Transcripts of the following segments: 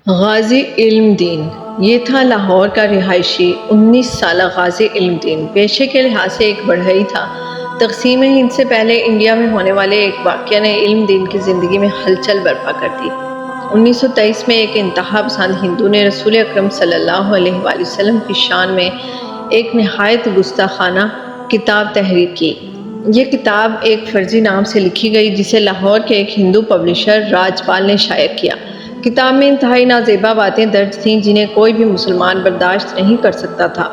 غازی علم دین، یہ تھا لاہور کا رہائشی 19 سالہ غازی علم دین۔ پیشے کے لحاظ سے ایک بڑھئی تھا۔ تقسیم ہند سے پہلے انڈیا میں ہونے والے ایک واقعہ نے علم دین کی زندگی میں ہلچل برپا کر دی۔ 1923 میں ایک انتہا پسند ہندو نے رسول اکرم صلی اللہ علیہ وآلہ وسلم کی شان میں ایک نہایت گستاخانہ کتاب تحریر کی۔ یہ کتاب ایک فرضی نام سے لکھی گئی جسے لاہور کے ایک ہندو پبلشر راجپال نے شائع کیا۔ کتاب میں انتہائی نازیبا باتیں درج تھیں جنہیں کوئی بھی مسلمان برداشت نہیں کر سکتا تھا۔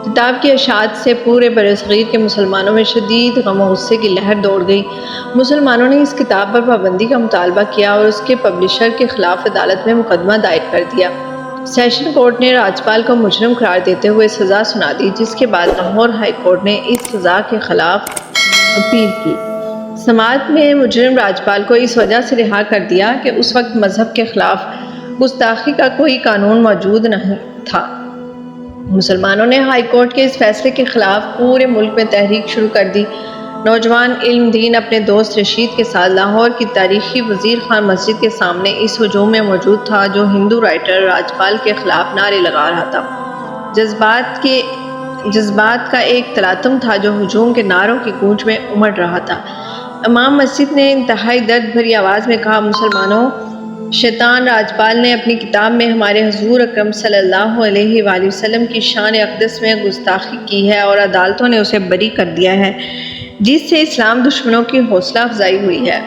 کتاب کی اشاعت سے پورے برصغیر کے مسلمانوں میں شدید غم و غصے کی لہر دوڑ گئی۔ مسلمانوں نے اس کتاب پر پابندی کا مطالبہ کیا اور اس کے پبلشر کے خلاف عدالت میں مقدمہ دائر کر دیا۔ سیشن کورٹ نے راجپال کو مجرم قرار دیتے ہوئے سزا سنا دی، جس کے بعد لاہور ہائی کورٹ نے اس سزا کے خلاف اپیل کی۔ سماعت میں مجرم راجپال کو اس وجہ سے رہا کر دیا کہ اس وقت مذہب کے خلاف گستاخی کا کوئی قانون موجود نہیں تھا۔ مسلمانوں نے ہائی کورٹ کے اس فیصلے کے خلاف پورے ملک میں تحریک شروع کر دی۔ نوجوان علم دین اپنے دوست رشید کے ساتھ لاہور کی تاریخی وزیر خان مسجد کے سامنے اس ہجوم میں موجود تھا جو ہندو رائٹر راجپال کے خلاف نعرے لگا رہا تھا۔ جذبات کا ایک تلاطم تھا جو ہجوم کے نعروں کی گونج میں امڑ رہا تھا۔ امام مسجد نے انتہائی درد بھری آواز میں کہا، مسلمانوں، شیطان راجپال نے اپنی کتاب میں ہمارے حضور اکرم صلی اللہ علیہ وآلہ وسلم کی شان اقدس میں گستاخی کی ہے اور عدالتوں نے اسے بری کر دیا ہے، جس سے اسلام دشمنوں کی حوصلہ افزائی ہوئی ہے۔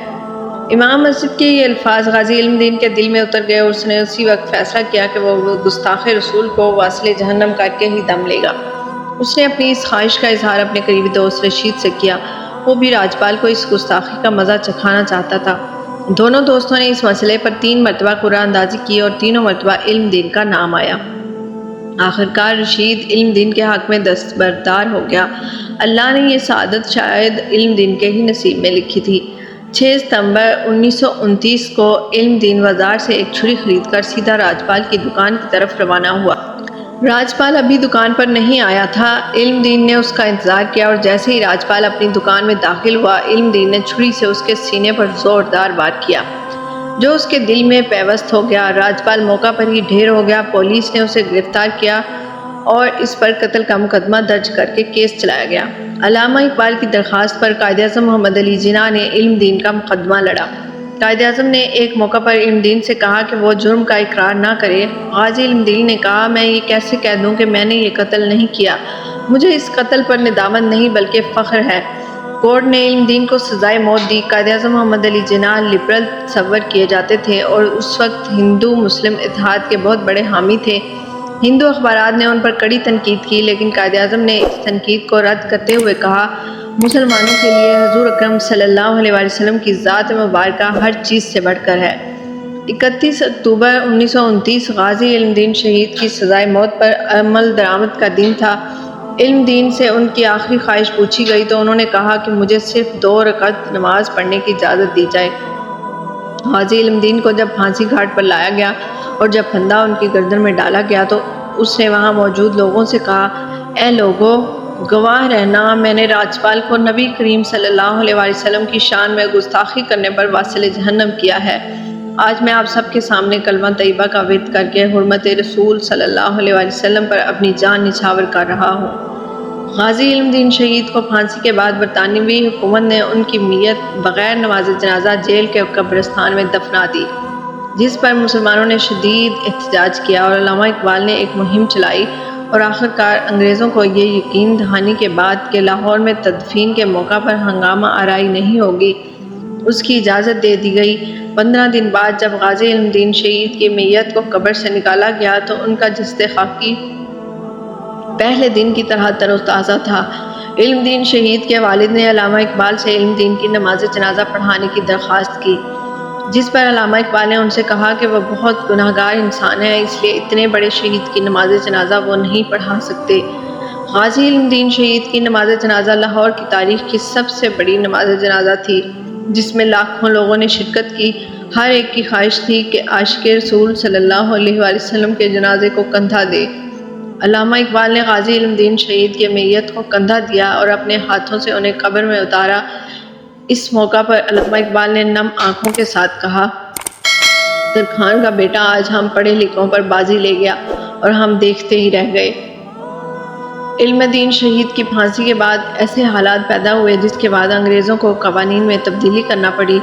امام مسجد کے یہ الفاظ غازی علم دین کے دل میں اتر گئے اور اس نے اسی وقت فیصلہ کیا کہ وہ گستاخ رسول کو واصل جہنم کر کے ہی دم لے گا۔ اس نے اپنی اس خواہش کا اظہار اپنے قریبی دوست رشید سے کیا۔ وہ بھی راجپال کو اس گستاخی کا مزہ چکھانا چاہتا تھا۔ دونوں دوستوں نے اس مسئلے پر 3 مرتبہ قرعہ اندازی کی اور تینوں مرتبہ علم دین کا نام آیا۔ آخرکار رشید علم دین کے حق میں دستبردار ہو گیا۔ اللہ نے یہ سعادت شاید علم دین کے ہی نصیب میں لکھی تھی۔ 6 ستمبر 1929 کو علم دین بازار سے ایک چھری خرید کر سیدھا راجپال کی دکان کی طرف روانہ ہوا۔ راجپال ابھی دکان پر نہیں آیا تھا۔ علم دین نے اس کا انتظار کیا اور جیسے ہی راجپال اپنی دکان میں داخل ہوا، علم دین نے چھری سے اس کے سینے پر زوردار وار کیا جو اس کے دل میں پیوست ہو گیا۔ راجپال موقع پر ہی ڈھیر ہو گیا۔ پولیس نے اسے گرفتار کیا اور اس پر قتل کا مقدمہ درج کر کے کیس چلایا گیا۔ علامہ اقبال کی درخواست پر قائد اعظم محمد علی جناح نے علم دین کا مقدمہ لڑا۔ قائد اعظم نے ایک موقع پر علم دین سے کہا کہ وہ جرم کا اقرار نہ کرے۔ غازی علم دین نے کہا، میں یہ کیسے کہہ دوں کہ میں نے یہ قتل نہیں کیا، مجھے اس قتل پر ندامت نہیں بلکہ فخر ہے۔ کورٹ نے علم دین کو سزائے موت دی۔ قائد اعظم محمد علی جناح لبرل تصور کیے جاتے تھے اور اس وقت ہندو مسلم اتحاد کے بہت بڑے حامی تھے۔ ہندو اخبارات نے ان پر کڑی تنقید کی، لیکن قائد اعظم نے اس تنقید کو رد کرتے ہوئے کہا، مسلمانوں کے لیے حضور اکرم صلی اللہ علیہ وآلہ وسلم کی ذات مبارکہ ہر چیز سے بڑھ کر ہے۔ 31 اکتوبر 1929 غازی علم دین شہید کی سزائے موت پر عمل درآمد کا دن تھا۔ علم دین سے ان کی آخری خواہش پوچھی گئی تو انہوں نے کہا کہ مجھے صرف 2 رکعت نماز پڑھنے کی اجازت دی جائے۔ غازی علم دین کو جب پھانسی گھاٹ پر لایا گیا اور جب پھندا ان کی گردن میں ڈالا گیا تو اس نے وہاں موجود لوگوں سے کہا، اے لوگو، گواہ رہنا، میں نے راجپال کو نبی کریم صلی اللہ علیہ وآلہ وسلم کی شان میں گستاخی کرنے پر واصل جہنم کیا ہے۔ آج میں آپ سب کے سامنے کلمہ طیبہ کا ورد کر کے حرمت رسول صلی اللہ علیہ وآلہ وسلم پر اپنی جان نچھاور کر رہا ہوں۔ غازی علم دین شہید کو پھانسی کے بعد برطانوی حکومت نے ان کی میت بغیر نماز جنازہ جیل کے قبرستان میں دفنا دی، جس پر مسلمانوں نے شدید احتجاج کیا اور علامہ اقبال نے ایک مہم چلائی اور آخرکار انگریزوں کو یہ یقین دہانی کے بعد کہ لاہور میں تدفین کے موقع پر ہنگامہ آرائی نہیں ہوگی، اس کی اجازت دے دی گئی۔ 15 دن بعد جب غازی علم دین شہید کی میت کو قبر سے نکالا گیا تو ان کا جسد خاکی پہلے دن کی طرح تر و تازہ تھا۔ علم دین شہید کے والد نے علامہ اقبال سے علم دین کی نماز جنازہ پڑھانے کی درخواست کی، جس پر علامہ اقبال نے ان سے کہا کہ وہ بہت گناہگار انسان ہے، اس لیے اتنے بڑے شہید کی نماز جنازہ وہ نہیں پڑھا سکتے۔ غازی علم دین شہید کی نماز جنازہ لاہور کی تاریخ کی سب سے بڑی نماز جنازہ تھی، جس میں لاکھوں لوگوں نے شرکت کی۔ ہر ایک کی خواہش تھی کہ عاشق رسول صلی اللہ علیہ وآلہ وسلم کے جنازے کو کندھا دے۔ علامہ اقبال نے غازی علم دین شہید کی میت کو کندھا دیا اور اپنے ہاتھوں سے انہیں قبر میں اتارا۔ اس موقع پر علامہ اقبال نے نم آنکھوں کے ساتھ کہا، ستر خان کا بیٹا آج ہم پڑھے لکھوں پر بازی لے گیا اور ہم دیکھتے ہی رہ گئے۔ علم دین شہید کی پھانسی کے بعد ایسے حالات پیدا ہوئے جس کے بعد انگریزوں کو قوانین میں تبدیلی کرنا پڑی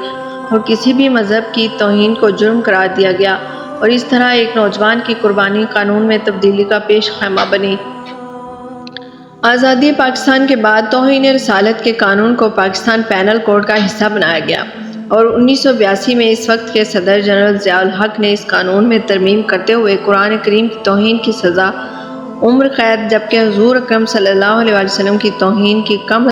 اور کسی بھی مذہب کی توہین کو جرم قرار دیا گیا، اور اس طرح ایک نوجوان کی قربانی قانون میں تبدیلی کا پیش خیمہ بنی۔ آزادی پاکستان کے بعد توہین رسالت کے قانون کو پاکستان پینل کوڈ کا حصہ بنایا گیا، اور 1982 میں اس وقت کے صدر جنرل ضیاء الحق نے اس قانون میں ترمیم کرتے ہوئے قرآن کریم کی توہین کی سزا عمر قید جبکہ حضور اکرم صلی اللہ علیہ وسلم کی توہین کی کم